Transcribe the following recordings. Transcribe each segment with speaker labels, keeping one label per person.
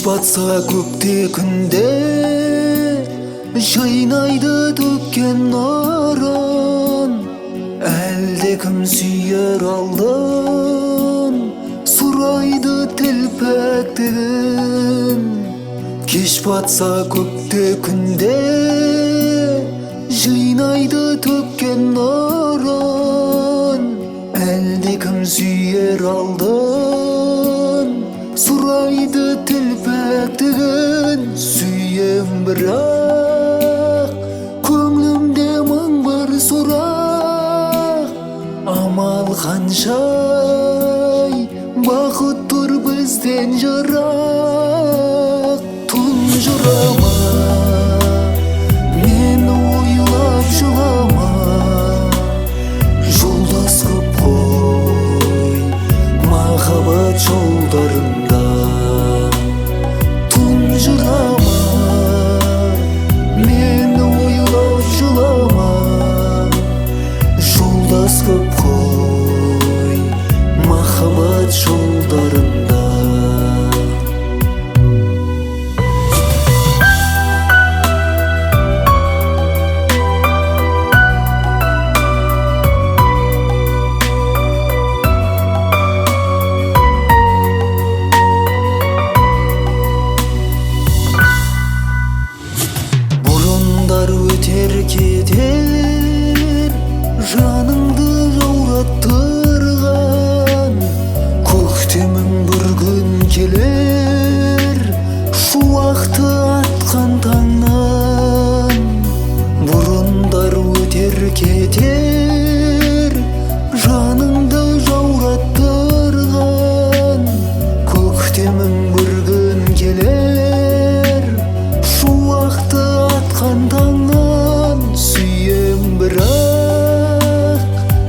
Speaker 1: батса көкте күнде, жайнайды төккен нұрын. Әлде кім сүйер алдын, сұрайды телпектігін. Кеш батса көкте күнде, жайнайды төккен нұрын. Әлде кім сүйер алдын, сұрайды телпектігін. Сүйем бірақ көңлімде мың бір сұрақ. Амал қаншай, бақыт тұр бізден жырақ. Тұнжырама, мен ойлап жылама. Жолдас қып қой махаббат жолдарында. Тұнжырама, мен ойлап жылама. Жолдас қып қой махаббат жолдарында. Өтер кетер, жаныңды жаураттырған. Көктемің бір күн келер, шуақты атқан таңнан. Бұрындар өтер кетер, жаныңды жаураттырған. Көктемің бір күн келер, шуақты атқан таңнан. Сүйем бірақ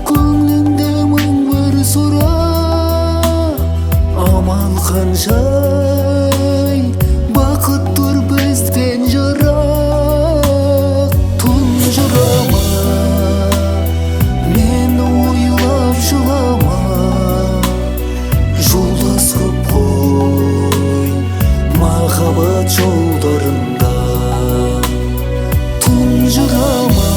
Speaker 1: көңлімде мың бір сұрақ. Амал қаншай, бақыт тұр бізден жырақ. Тұнжырама, мен ойлап жылама. Жолдас қып қой махаббат жолдарында. Тұнжырама,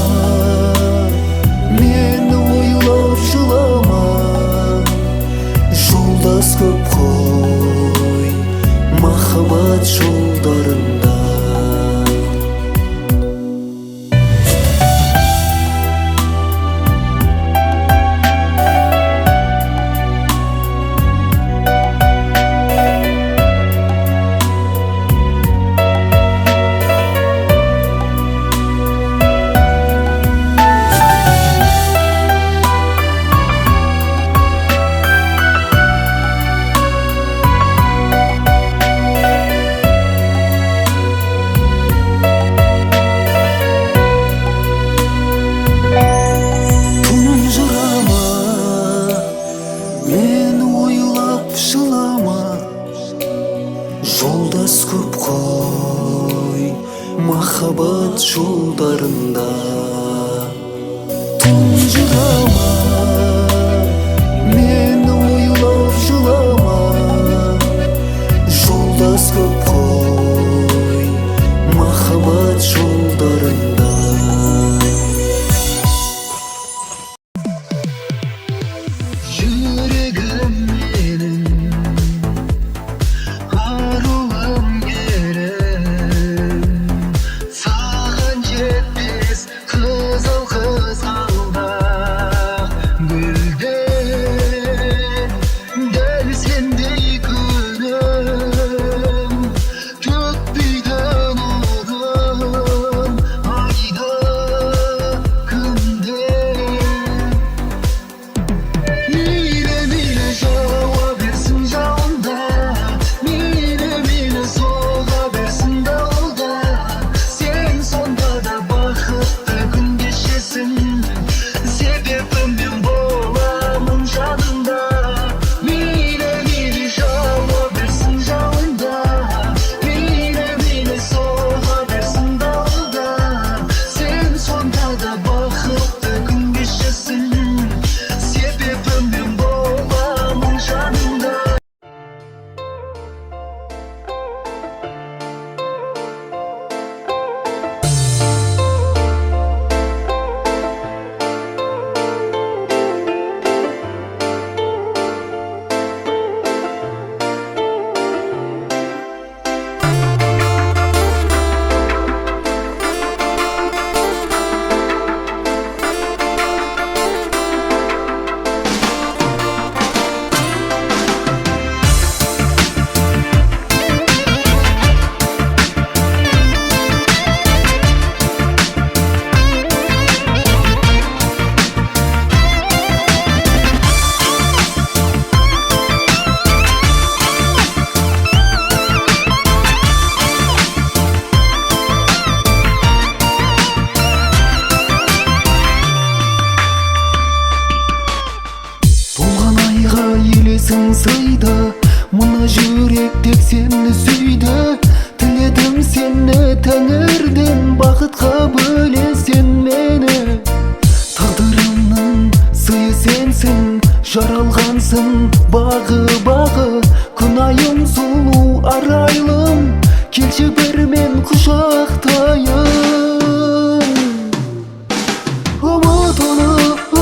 Speaker 1: мен ойлап жылама. Жолдас қып қой махаббат жолдарында. Жолдас көп қой махаббат жолдарында. Тұнжырама, мен ойлап жылама. Жолдас көп қой махаббат жолдарында. Жүрегім менің қызыл қызғалдақ гүлден дәл сендей күнім төкпейді нұрын айда күнде. Мейлі мейлі жан Сыйлайсың сыйды, мына жүрек тек сені сүйді. Тіледім сені тәңірден, бақытқа бөлесен мені. Тағдырымның сыйы сенсің, жаралғансың бағы бағы. Күнайым сұлу арайлым, келші бір мен құшақтайын. Ұмыт оны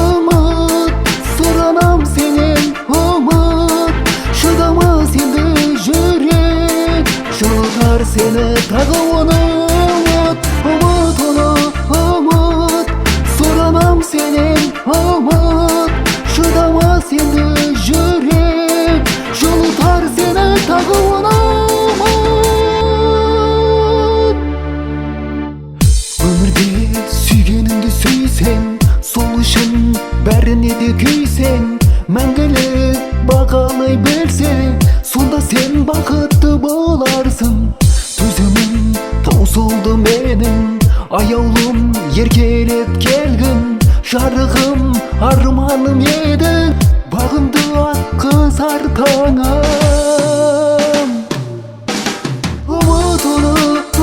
Speaker 1: ұмыт, сұранам сенен ұмыт. Шыдамас енді жүрек, жылытар сені тағы оны ұмыт. Ұмыт оны ұмыт, сұранам сенен ұмыт. Шыдамас енді жүрек, жылытар сені тағы оны ұмыт. Өмірде сүйгеніңді сүйсең, сол үшін бәріне де күйсең, мәңгілік бағалай білсең, сонда сен бақытты боларсың. Төзімім таусылды менің, аяулым еркелет келгін. Жарығым арманым еді, бағымды атқызар таңым. Ұмыт оны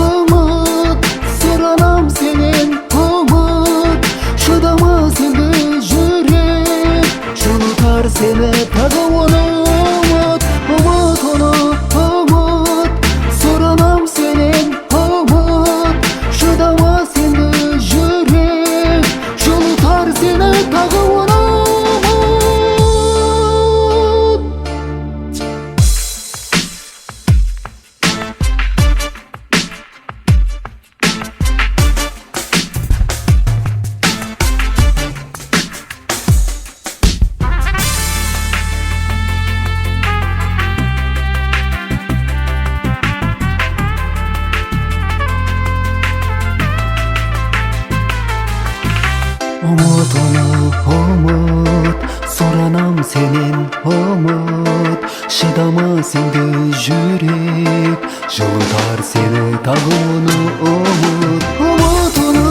Speaker 1: ұмыт, сұранам сенен ұмыт. Шыдамас енді жүрек, жылытар сені тағы оны ұмыт. Ұмыт оны ұмыт, сұранам сенен ұмыт. Шыдамас енді жүрек, жылытар сені тағы оны ұмыт. Ұмыт оны ұмыт, сұранам сенен ұмыт. Шыдамас енді жүрек, жылытар сені тағы оны ұмыт. Ұмыт оны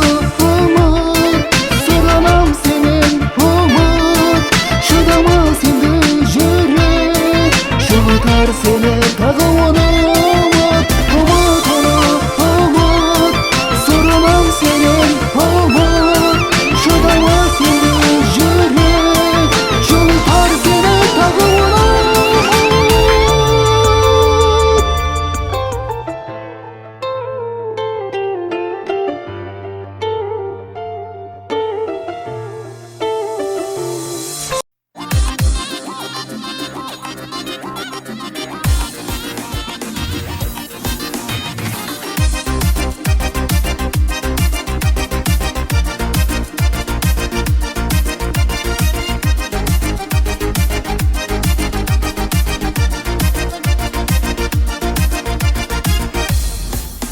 Speaker 1: ұмыт, сұранам сенен ұмыт. Шыдамас енді жүрек, жылытар сені тағы оны ұмыт. Ұмыт оны ұмыт, сұранам сенен ұмыт. Шыдамас енді жүрек, жылытар сені тағы оны ұмыт.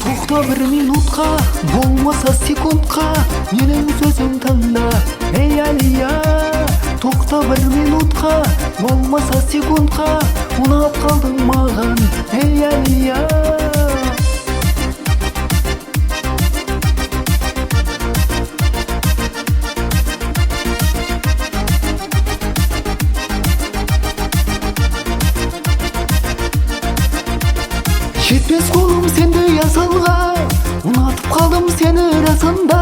Speaker 1: Тоқта бір минутқа, болмаса секундқа, менің сөзім тыңда, ей әлия. Тоқта бір минутқа, болмаса секундқа, ұнап қалдың маған, ей әлия. Жетпес қолым сенді ясалға, ұнатып қалдым сені расында.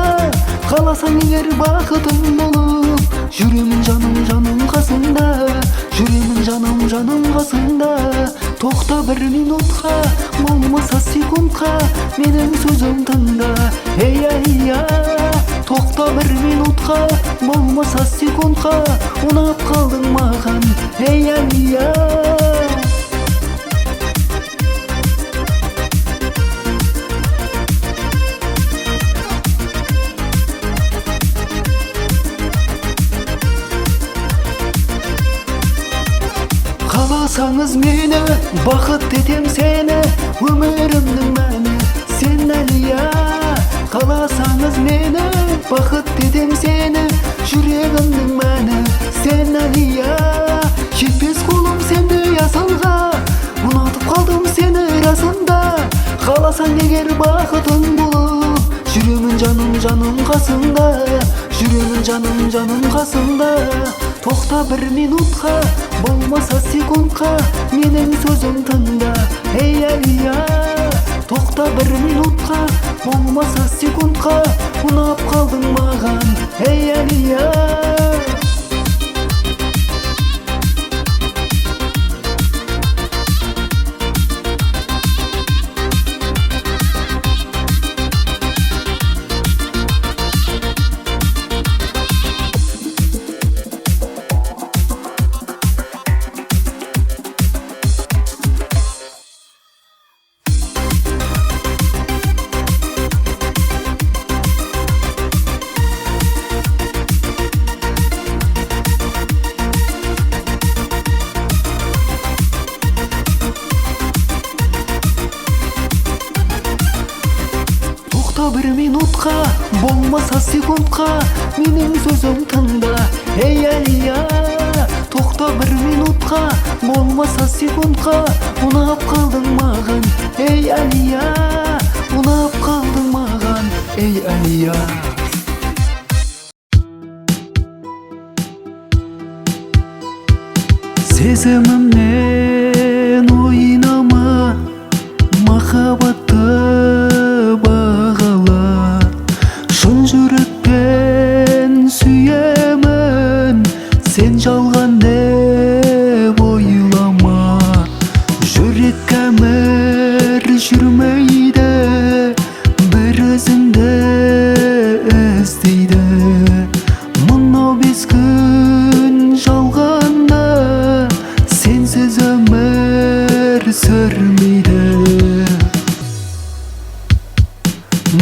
Speaker 1: Қаласаң егер бақытым болып, жүремін жаным қасында. Жүремін жаным қасында. Тоқта бір минутқа, болмаса секундқа, менің сөзім тыңда, ей әлия. Тоқта бір минутқа, болмаса секундқа, ұнап қалдың маған, ей әлия. Қаласаңыз мені, бақыт етем сені, өмірімнің мәні сен әлия. Қаласаңыз мені, бақыт етем сені, жүрегімнің мәні сен әлия. Жетпес қолым сенді ясалға, ұнатып қалдым сені расында. Қаласаң егер бақытың болып, жүремін жаным қасында. Жүремін жаным қасында. Токта bir minutка, болмаса секундка, менин сөзүм тыңда, эй Алия. Токта bir minutка, болмаса секундка, унап калдың маган, эй Алия. Bir minutка, болмаса секундка, менин сөзүм тыңда, эй Алия. Токта bir minutка, болмаса секундка, унап калдың маган, эй Алия. Унап калдың маган, эй Алия. Сезимимнен ойнама, махабатты бағала. Шын жүректен сүйемін, сен жалған деп ойлама. Жүрек кәмір жүрмейді, бір өзіңді іздейді. Мынау 5 күн жалғанда, сенсіз өмір сүрмейді.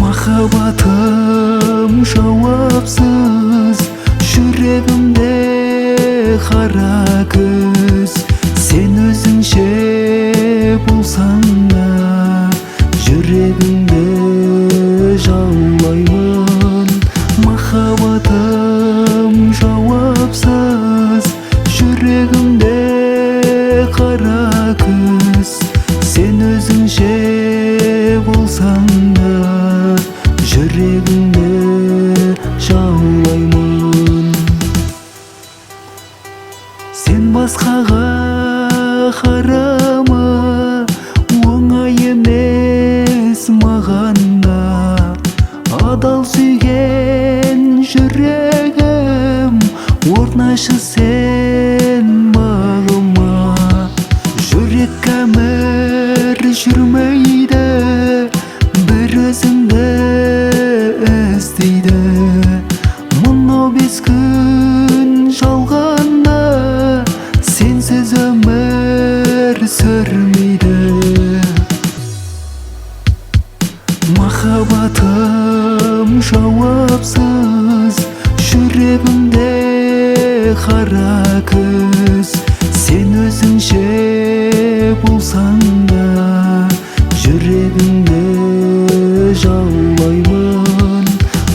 Speaker 1: Махаббатым жауапсыз, жүрегімде қара күз. Сен өзіңше болсаң да, жүрегімді жаулаймын. Махаббатым жауапсыз, жүрегімде қара күз. Сен өзіңше болсаң да, жүрегімді жаулаймын. Сен басқаға қарама, оңай емес маған да. Адал сүйген жүрегім, орнашы сен бағыма. Жүрек кәмір жүрмейді, бір өзіңді іздейді. Мынау 5 күн жалғанда, сенсіз өмір сүрмейді. Махаббатым жауапсыз, жүрегімде қара күз. Сен өзіңше болсаң да, жүрегімді жаулаймын.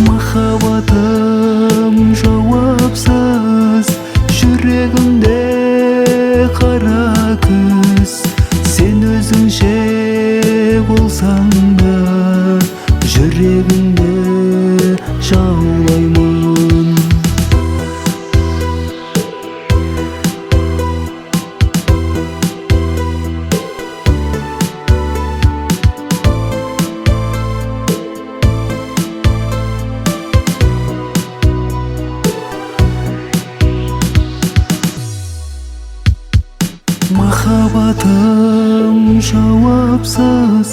Speaker 1: Махаббатым жауапсыз, жүрегімде қара күз. Сен өзіңше болсаң да, жүрегімді жаулаймын. Махаббатым жауапсыз,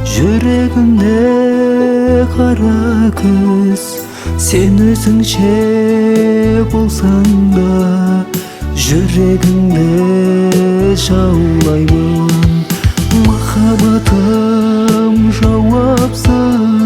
Speaker 1: жүрегімде қара күз. Сен өзіңше болсаң да, жүрегімді жаулаймын. Махаббатым жауапсыз,